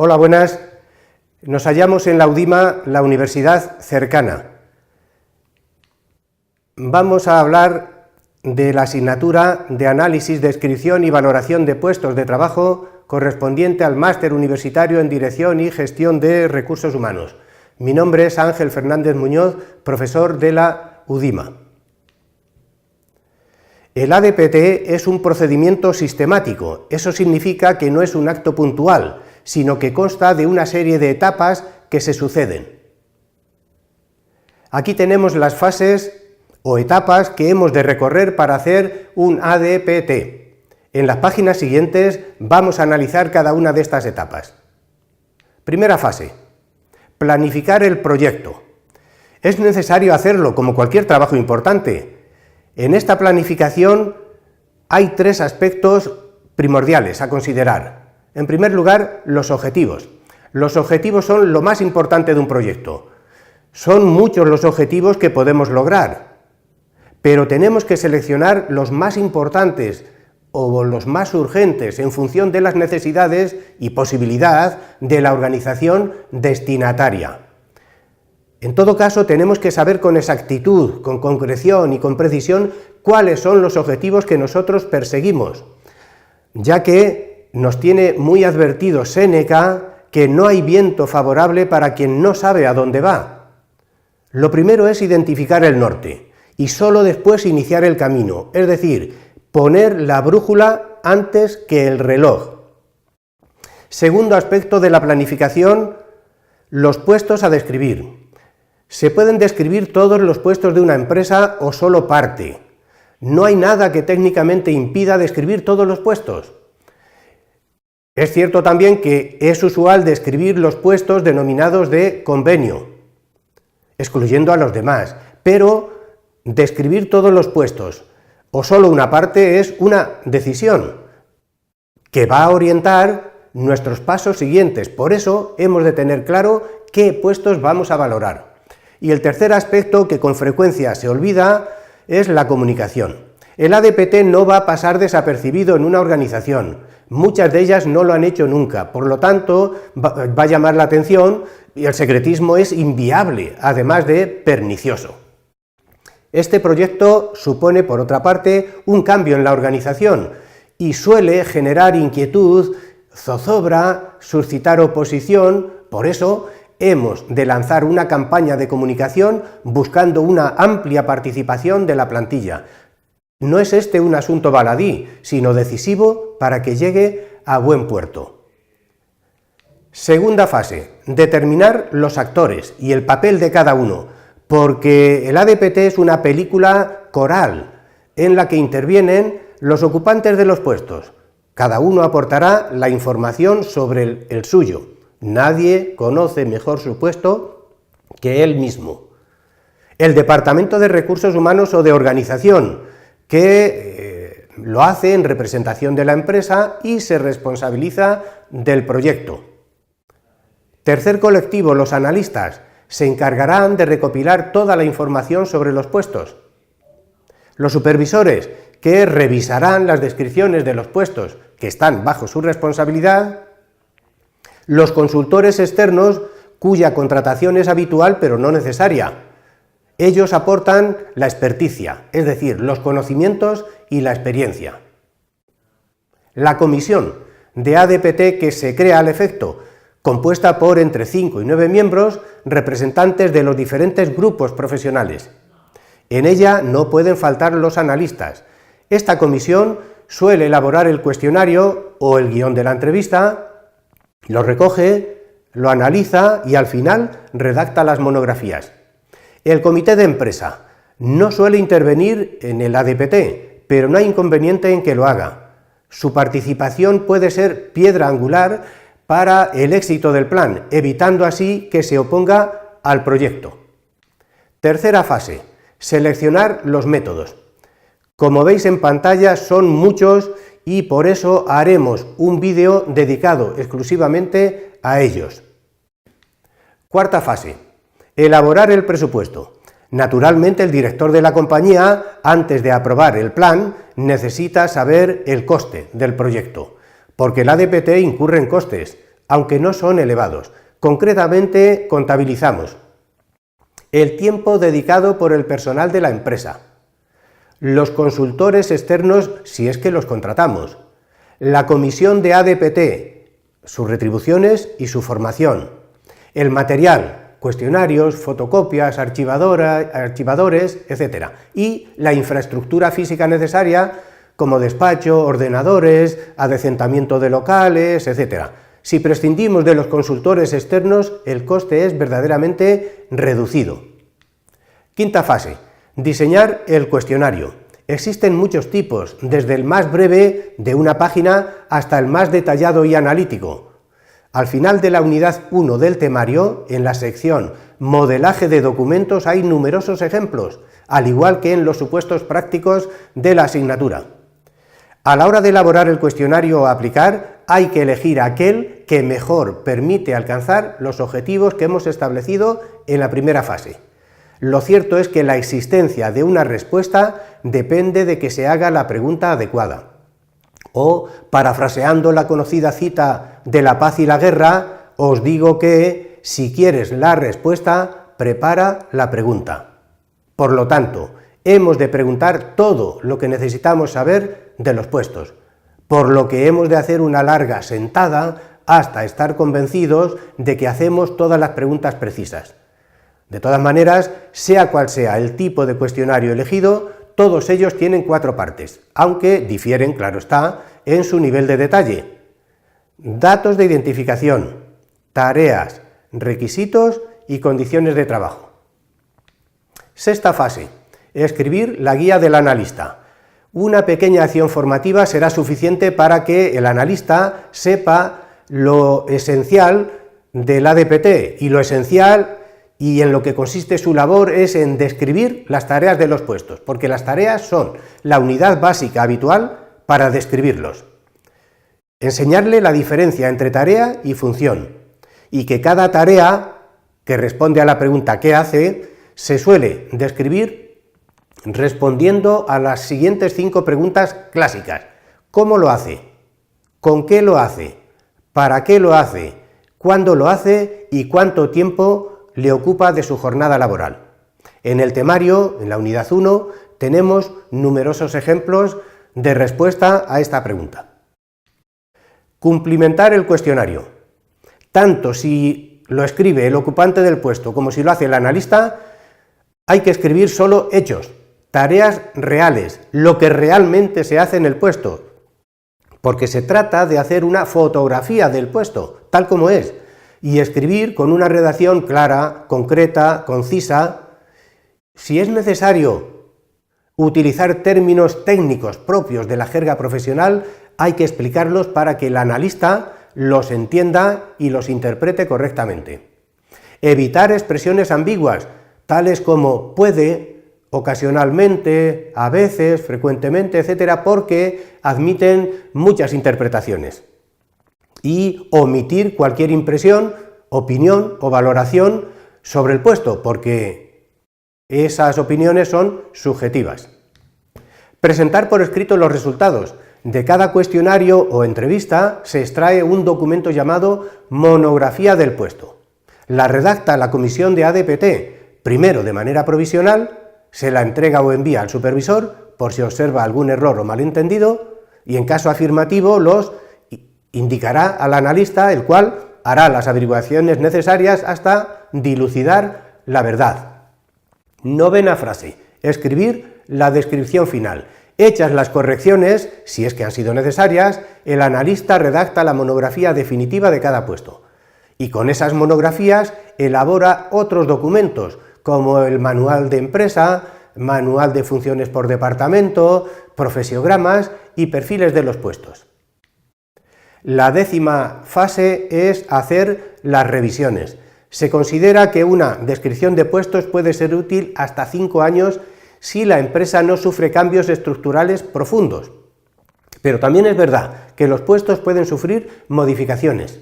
Hola, buenas. Nos hallamos en la UDIMA, la universidad cercana. Vamos a hablar de la asignatura de Análisis, Descripción y Valoración de Puestos de Trabajo correspondiente al Máster Universitario en Dirección y Gestión de Recursos Humanos. Mi nombre es Ángel Fernández Muñoz, profesor de la UDIMA. El ADPT es un procedimiento sistemático. Eso significa que no es un acto puntual, sino que consta de una serie de etapas que se suceden. Aquí tenemos las fases o etapas que hemos de recorrer para hacer un ADPT. En las páginas siguientes vamos a analizar cada una de estas etapas. Primera fase: planificar el proyecto. Es necesario hacerlo como cualquier trabajo importante. En esta planificación hay tres aspectos primordiales a considerar. En primer lugar, los objetivos. Los objetivos son lo más importante de un proyecto. Son muchos los objetivos que podemos lograr, pero tenemos que seleccionar los más importantes o los más urgentes en función de las necesidades y posibilidad de la organización destinataria. En todo caso, tenemos que saber con exactitud, con concreción y con precisión cuáles son los objetivos que nosotros perseguimos, ya que nos tiene muy advertido Séneca que no hay viento favorable para quien no sabe a dónde va. Lo primero es identificar el norte y solo después iniciar el camino, es decir, poner la brújula antes que el reloj. Segundo aspecto de la planificación: los puestos a describir. Se pueden describir todos los puestos de una empresa o solo parte. No hay nada que técnicamente impida describir todos los puestos. Es cierto también que es usual describir los puestos denominados de convenio, excluyendo a los demás, pero describir todos los puestos o solo una parte es una decisión que va a orientar nuestros pasos siguientes. Por eso hemos de tener claro qué puestos vamos a valorar. Y el tercer aspecto, que con frecuencia se olvida, es la comunicación. El ADPT no va a pasar desapercibido en una organización. Muchas de ellas no lo han hecho nunca, por lo tanto va a llamar la atención y el secretismo es inviable, además de pernicioso. Este proyecto supone, por otra parte, un cambio en la organización y suele generar inquietud, zozobra, suscitar oposición. Por eso hemos de lanzar una campaña de comunicación buscando una amplia participación de la plantilla. No es este un asunto baladí, sino decisivo para que llegue a buen puerto. Segunda fase: determinar los actores y el papel de cada uno, porque el ADPT es una película coral en la que intervienen los ocupantes de los puestos. Cada uno aportará la información sobre el suyo. Nadie conoce mejor su puesto que él mismo. El Departamento de Recursos Humanos o de Organización, que lo hace en representación de la empresa y se responsabiliza del proyecto. Tercer colectivo: los analistas, se encargarán de recopilar toda la información sobre los puestos. Los supervisores, que revisarán las descripciones de los puestos que están bajo su responsabilidad. Los consultores externos, cuya contratación es habitual pero no necesaria. Ellos aportan la experticia, es decir, los conocimientos y la experiencia. La comisión de ADPT, que se crea al efecto, compuesta por entre 5 y 9 miembros, representantes de los diferentes grupos profesionales. En ella no pueden faltar los analistas. Esta comisión suele elaborar el cuestionario o el guión de la entrevista, lo recoge, lo analiza y al final redacta las monografías. El comité de empresa no suele intervenir en el ADPT, pero no hay inconveniente en que lo haga. Su participación puede ser piedra angular para el éxito del plan, evitando así que se oponga al proyecto. Tercera fase: seleccionar los métodos. Como veis en pantalla, son muchos y por eso haremos un vídeo dedicado exclusivamente a ellos. Cuarta fase: elaborar el presupuesto. Naturalmente, el director de la compañía, antes de aprobar el plan, necesita saber el coste del proyecto, porque el ADPT incurre en costes, aunque no son elevados. Concretamente, contabilizamos el tiempo dedicado por el personal de la empresa, los consultores externos si es que los contratamos, la comisión de ADPT, sus retribuciones y su formación, el material, cuestionarios, fotocopias, archivadores, etc. Y la infraestructura física necesaria como despacho, ordenadores, adecentamiento de locales, etc. Si prescindimos de los consultores externos, el coste es verdaderamente reducido. Quinta fase: diseñar el cuestionario. Existen muchos tipos, desde el más breve de una página hasta el más detallado y analítico. Al final de la unidad 1 del temario, en la sección Modelaje de documentos, hay numerosos ejemplos, al igual que en los supuestos prácticos de la asignatura. A la hora de elaborar el cuestionario a aplicar, hay que elegir aquel que mejor permite alcanzar los objetivos que hemos establecido en la primera fase. Lo cierto es que la existencia de una respuesta depende de que se haga la pregunta adecuada. O, parafraseando la conocida cita de La paz y la guerra, os digo que, si quieres la respuesta, prepara la pregunta. Por lo tanto, hemos de preguntar todo lo que necesitamos saber de los puestos, por lo que hemos de hacer una larga sentada hasta estar convencidos de que hacemos todas las preguntas precisas. De todas maneras, sea cual sea el tipo de cuestionario elegido, todos ellos tienen 4 partes, aunque difieren, claro está, en su nivel de detalle. Datos de identificación, tareas, requisitos y condiciones de trabajo. Sexta fase: escribir la guía del analista. Una pequeña acción formativa será suficiente para que el analista sepa lo esencial del ADPT, y lo esencial y en lo que consiste su labor es en describir las tareas de los puestos, porque las tareas son la unidad básica habitual para describirlos. Enseñarle la diferencia entre tarea y función, y que cada tarea que responde a la pregunta ¿qué hace? Se suele describir respondiendo a las siguientes 5 preguntas clásicas: ¿cómo lo hace? ¿Con qué lo hace? ¿Para qué lo hace? ¿Cuándo lo hace? ¿Y cuánto tiempo le ocupa de su jornada laboral? En el temario, en la unidad 1, tenemos numerosos ejemplos de respuesta a esta pregunta. Cumplimentar el cuestionario. Tanto si lo escribe el ocupante del puesto como si lo hace el analista, hay que escribir solo hechos, tareas reales, lo que realmente se hace en el puesto, porque se trata de hacer una fotografía del puesto, tal como es, y escribir con una redacción clara, concreta, concisa. Si es necesario utilizar términos técnicos propios de la jerga profesional, hay que explicarlos para que el analista los entienda y los interprete correctamente. Evitar expresiones ambiguas, tales como puede, ocasionalmente, a veces, frecuentemente, etcétera, porque admiten muchas interpretaciones. Y omitir cualquier impresión, opinión o valoración sobre el puesto, porque esas opiniones son subjetivas. Presentar por escrito los resultados. De cada cuestionario o entrevista se extrae un documento llamado monografía del puesto. La redacta la comisión de ADPT, primero de manera provisional, se la entrega o envía al supervisor por si observa algún error o malentendido, y en caso afirmativo los indicará al analista, el cual hará las averiguaciones necesarias hasta dilucidar la verdad. Novena frase: escribir la descripción final. Hechas las correcciones, si es que han sido necesarias, el analista redacta la monografía definitiva de cada puesto. Y con esas monografías elabora otros documentos, como el manual de empresa, manual de funciones por departamento, profesiogramas y perfiles de los puestos. La 10ª fase es hacer las revisiones. Se considera que una descripción de puestos puede ser útil hasta 5 años si la empresa no sufre cambios estructurales profundos. Pero también es verdad que los puestos pueden sufrir modificaciones.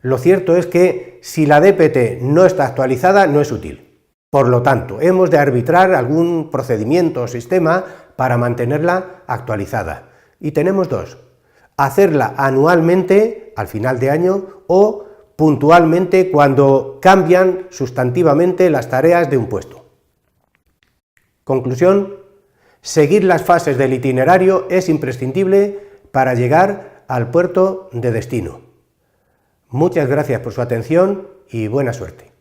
Lo cierto es que si la DPT no está actualizada, no es útil. Por lo tanto, hemos de arbitrar algún procedimiento o sistema para mantenerla actualizada. Y tenemos 2. hacerla anualmente, al final de año, o puntualmente cuando cambian sustantivamente las tareas de un puesto. Conclusión: seguir las fases del itinerario es imprescindible para llegar al puerto de destino. Muchas gracias por su atención y buena suerte.